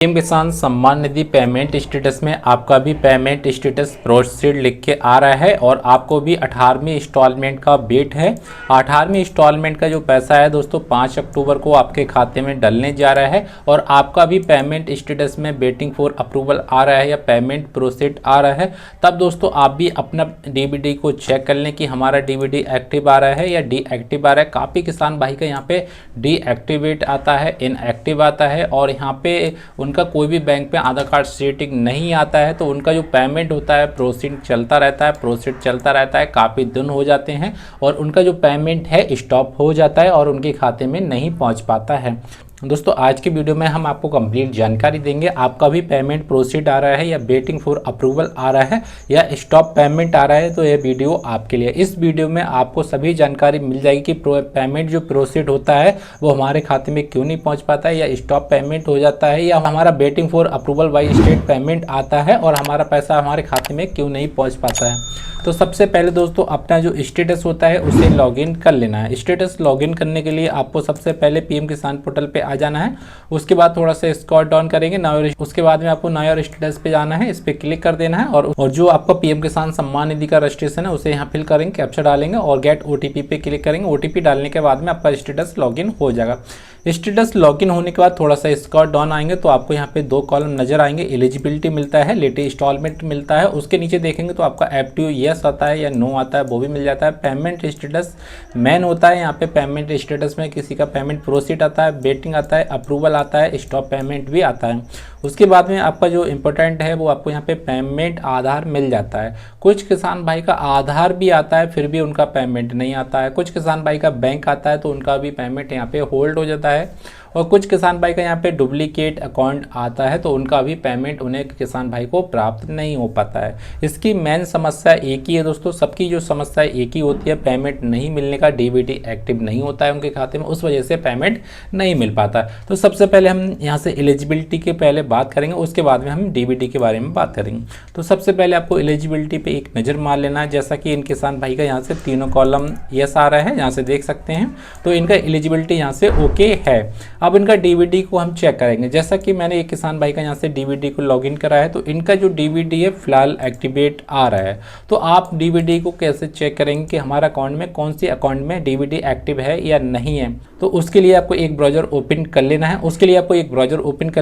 PM किसान Samman Nidhi payment status में आपका भी पेमेंट स्टेटस प्रोसीड लिख के आ रहा है और आपको भी 18वीं इंस्टॉलमेंट का वेट है। 18वीं इंस्टॉलमेंट का जो पैसा है दोस्तों 5 अक्टूबर को आपके खाते में डलने जा रहा है और आपका भी पेमेंट स्टेटस में वेटिंग फॉर अप्रूवल आ रहा है या पेमेंट प्रोसीड आ रहा है। तब दोस्तों आप भी अपना डीबीडी को चेक कर लें कि हमारा डीबीडी एक्टिव आ रहा है या डीएक्टिव आ रहा है। काफ़ी किसान भाई का यहाँ पे डीएक्टिवेट आता है, इनएक्टिव आता है और यहाँ पे उनका कोई भी बैंक पे आधार कार्ड सेटिंग नहीं आता है तो उनका जो पेमेंट होता है प्रोसीड चलता रहता है, काफ़ी दिन हो जाते हैं और उनका जो पेमेंट है स्टॉप हो जाता है और उनके खाते में नहीं पहुंच पाता है। दोस्तों आज के वीडियो में हम आपको कंप्लीट जानकारी देंगे, आपका भी पेमेंट प्रोसीड आ रहा है या वेटिंग फॉर अप्रूवल आ रहा है या स्टॉप पेमेंट आ रहा है, तो यह वीडियो आपके लिए। इस वीडियो में आपको सभी जानकारी मिल जाएगी कि पेमेंट जो प्रोसीड होता है वो हमारे खाते में क्यों नहीं पहुंच पाता है या स्टॉप पेमेंट हो जाता है या हमारा waiting for approval by state payment आता है और हमारा पैसा हमारे खाते में क्यों नहीं पहुँच पाता है। तो सबसे पहले दोस्तों अपना जो स्टेटस होता है उसे लॉगिन कर लेना है। स्टेटस लॉगिन करने के लिए आपको सबसे पहले पीएम किसान पोर्टल पे आ जाना है, उसके बाद थोड़ा सा स्क्रॉल डाउन करेंगे उसके बाद में आपको नया स्टेटस पे जाना है, इस पर क्लिक कर देना है और जो आपका पीएम किसान सम्मान निधि का रजिस्ट्रेशन है उसे यहाँ फिल करेंगे, कैप्चा डालेंगे और गेट ओटीपी पे क्लिक करेंगे। ओटीपी डालने के बाद में आपका स्टेटस लॉगिन हो जाएगा। स्टेटस लॉगिन होने के बाद थोड़ा सा स्क्रॉल डाउन आएंगे तो आपको यहाँ पे 2 कॉलम नजर आएंगे, एलिजिबिलिटी मिलता है, लेटेस्ट इंस्टॉलमेंट मिलता है। उसके नीचे देखेंगे तो आपका एक्टिव यस आता है या नो आता है, वो भी मिल जाता है। पेमेंट स्टेटस मेन होता है, यहाँ पे पेमेंट स्टेटस में किसी का पेमेंट प्रोसीड आता है, वेटिंग आता है, अप्रूवल आता है, स्टॉप पेमेंट भी आता है। उसके बाद में आपका जो इम्पोर्टेंट है वो आपको यहाँ पे पेमेंट आधार मिल जाता है। कुछ किसान भाई का आधार भी आता है फिर भी उनका पेमेंट नहीं आता है, कुछ किसान भाई का बैंक आता है तो उनका भी पेमेंट यहाँ पे होल्ड हो जाता है और कुछ किसान भाई का यहाँ पे डुप्लीकेट अकाउंट आता है तो उनका भी पेमेंट उन्हें किसान भाई को प्राप्त नहीं हो पाता है। इसकी मेन समस्या एक ही है दोस्तों, सबकी जो समस्या एक ही होती है, पेमेंट नहीं मिलने का, डीबीडी एक्टिव नहीं होता है उनके खाते में, उस वजह से पेमेंट नहीं मिल पाता। तो सबसे पहले हम यहाँ से एलिजिबिलिटी के पहले बात करेंगे, उसके बाद में हम डीबीडी के बारे में बात करेंगे। तो सबसे पहले आपको एलिजिबिलिटी पे एक नज़र मार लेना है। जैसा कि इन किसान भाई का यहाँ से तीनों कॉलम यस आ रहा है, यहाँ से देख सकते हैं, तो इनका एलिजिबिलिटी यहाँ से ओके है। अब इनका डीबीडी को हम चेक करेंगे। जैसा कि मैंने एक किसान भाई का यहाँ से डीबीडी को लॉगिन करा है तो इनका जो डीबीडी है फिलहाल एक्टिवेट आ रहा है। तो आप डीबीडी को कैसे चेक करेंगे कि हमारा अकाउंट में कौन सी अकाउंट में डीबीडी एक्टिव है या नहीं है, तो उसके लिए आपको एक ब्राउजर ओपन कर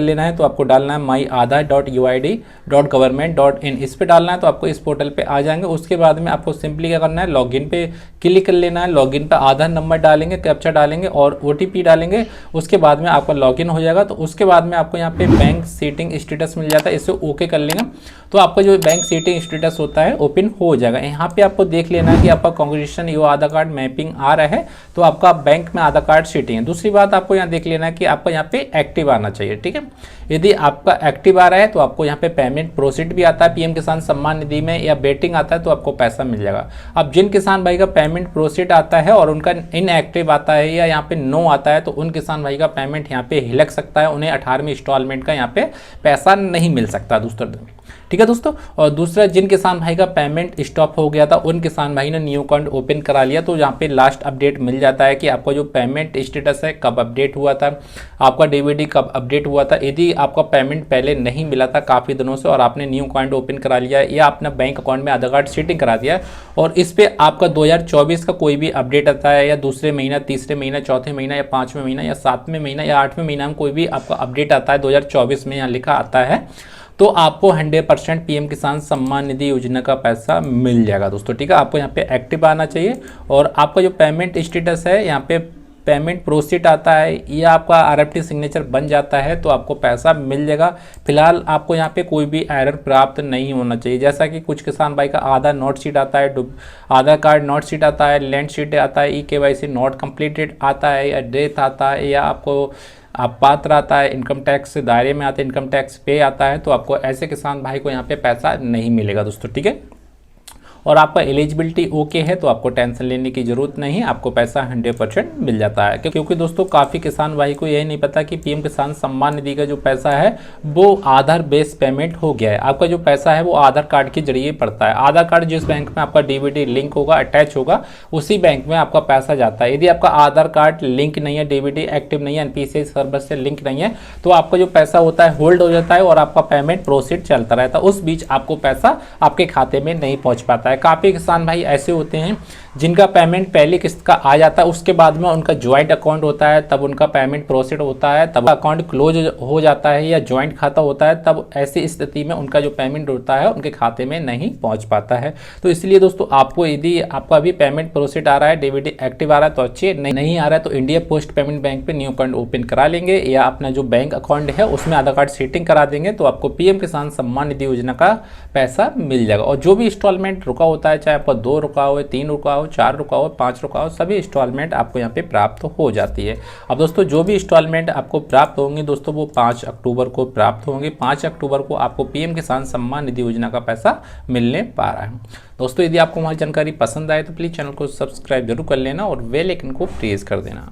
लेना है। तो आपको डालना है myaadhar.uid.government.in, इस पे डालना है तो आपको इस पोर्टल पे आ जाएंगे। उसके बाद में आपको सिंपली क्या करना है, लॉगिन पे क्लिक कर लेना है। लॉगिन पे आधार नंबर डालेंगे, कैप्चा डालेंगे और ओटीपी डालेंगे। उसके बाद में आपका लॉगिन हो जाएगा। तो उसके बाद में आपको यहाँ पे बैंक सेटिंग स्टेटस मिल जाता है, इसे ओके कर लेंगे तो आपका जो बैंक सेटिंग स्टेटस होता है ओपन हो जाएगा। यहाँ पे आपको देख लेना है कि आपका congratulation your Aadhaar card mapping आ रहा है तो आपका बैंक में आधार कार्ड सेटिंग है। दूसरी बात आपको यहाँ देख लेना है कि आपका यहाँ पे एक्टिव आना चाहिए, ठीक है। यदि आपका एक्टिव आ रहा है तो आपको यहाँ पे पेमेंट प्रोसीड भी आता है पीएम किसान सम्मान निधि में, या वेटिंग आता है तो आपको पैसा मिल जाएगा। अब जिन किसान भाई का पेमेंट प्रोसीड आता है और उनका इनएक्टिव आता है या यहाँ पे नो आता है तो उन किसान भाई का पेमेंट यहाँ पे हिलक सकता है, उन्हें 18वीं इंस्टॉलमेंट का यहाँ पे पैसा नहीं मिल सकता दोस्तों, ठीक है दोस्तों। और दूसरा, जिन किसान भाई का पेमेंट स्टॉप हो गया था उन किसान भाई ने न्यू अकाउंट ओपन करा लिया तो यहाँ पे लास्ट अपडेट मिल जाता है कि आपका जो पेमेंट स्टेटस है कब अपडेट हुआ था, आपका डीबीडी कब अपडेट हुआ था। यदि आपका पेमेंट पहले नहीं मिला था काफ़ी दिनों से और आपने न्यू अकाउंट ओपन करा लिया या अपना बैंक अकाउंट में आधार कार्ड सेटिंग करा दिया और इस पर आपका 2024 का कोई भी अपडेट आता है या दूसरे महीना, तीसरे महीना, चौथे महीना या 5वें महीना या 7वें महीना या 8वें महीना में कोई भी आपका अपडेट आता है 2024 में यहाँ लिखा आता है तो आपको 100% पीएम किसान सम्मान निधि योजना का पैसा मिल जाएगा दोस्तों, ठीक है। आपको यहाँ पे एक्टिव आना चाहिए और आपका जो पेमेंट स्टेटस है यहाँ पे पेमेंट प्रोसीड आता है या आपका आरएफटी सिग्नेचर बन जाता है तो आपको पैसा मिल जाएगा। फिलहाल आपको यहाँ पे कोई भी एरर प्राप्त नहीं होना चाहिए। जैसा कि कुछ किसान भाई का आधार नोट शीट आता है, आधार कार्ड नोट शीट आता है, लैंड शीट आता है, EKYC नॉट कंप्लीटेड आता है या डेथ आता है या आपको आप पात्र आता है, इनकम टैक्स से दायरे में आते हैं, इनकम टैक्स पे आता है तो आपको ऐसे किसान भाई को यहाँ पे पैसा नहीं मिलेगा दोस्तों, ठीक है। और आपका एलिजिबिलिटी ओके है तो आपको टेंशन लेने की जरूरत नहीं, आपको पैसा 100% मिल जाता है। क्योंकि दोस्तों काफ़ी किसान भाई को यही नहीं पता कि पीएम किसान सम्मान निधि का जो पैसा है वो आधार बेस पेमेंट हो गया है। आपका जो पैसा है वो आधार कार्ड के जरिए पड़ता है। आधार कार्ड जिस बैंक में आपका डीबीटी लिंक होगा, अटैच होगा, उसी बैंक में आपका पैसा जाता है। यदि आपका आधार कार्ड लिंक नहीं है, डीबीटी एक्टिव नहीं है, एनपीसीआई सर्वर से लिंक नहीं है, तो आपका जो पैसा होता है होल्ड हो जाता है और आपका पेमेंट प्रोसीड चलता रहता है। उस बीच आपको पैसा आपके खाते में नहीं पहुंच पाता है। काफ़ी किसान भाई ऐसे होते हैं जिनका पेमेंट पहली किस्त का आ जाता है, उसके बाद में उनका ज्वाइंट अकाउंट होता है, तब उनका पेमेंट प्रोसीड होता है, तब अकाउंट क्लोज हो जाता है या ज्वाइंट खाता होता है, तब ऐसी स्थिति में उनका जो पेमेंट होता है उनके खाते में नहीं पहुंच पाता है। तो इसलिए दोस्तों आपको यदि आपका भी पेमेंट प्रोसीड आ रहा है, डीबीटी एक्टिव आ रहा है तो अच्छे, नहीं आ रहा है तो इंडिया पोस्ट पेमेंट बैंक पे न्यू अकाउंट ओपन करा लेंगे या अपना जो बैंक अकाउंट है उसमें आधार कार्ड सेटिंग करा देंगे तो आपको पीएम किसान सम्मान निधि योजना का पैसा मिल जाएगा। और जो भी इंस्टॉलमेंट रुका होता है, चाहे आपका 2 रुका हो, 3 रुका हो, 4 रुका हो, 5 रुका हो, सभी इंस्टॉलमेंट आपको यहाँ पे प्राप्त हो जाती है। अब दोस्तों जो भी इंस्टॉलमेंट आपको प्राप्त होंगे दोस्तों वो 5 अक्टूबर को प्राप्त होंगे। 5 अक्टूबर को आपको पीएम किसान सम्मान निधि योजना का पैसा मिलने पा रहा है। दोस्तों यदि आपको हमारी जानकारी पसंद आए तो प्लीज़ चैनल को सब्सक्राइब जरूर कर लेना और बेल आइकन को प्रेस कर देना।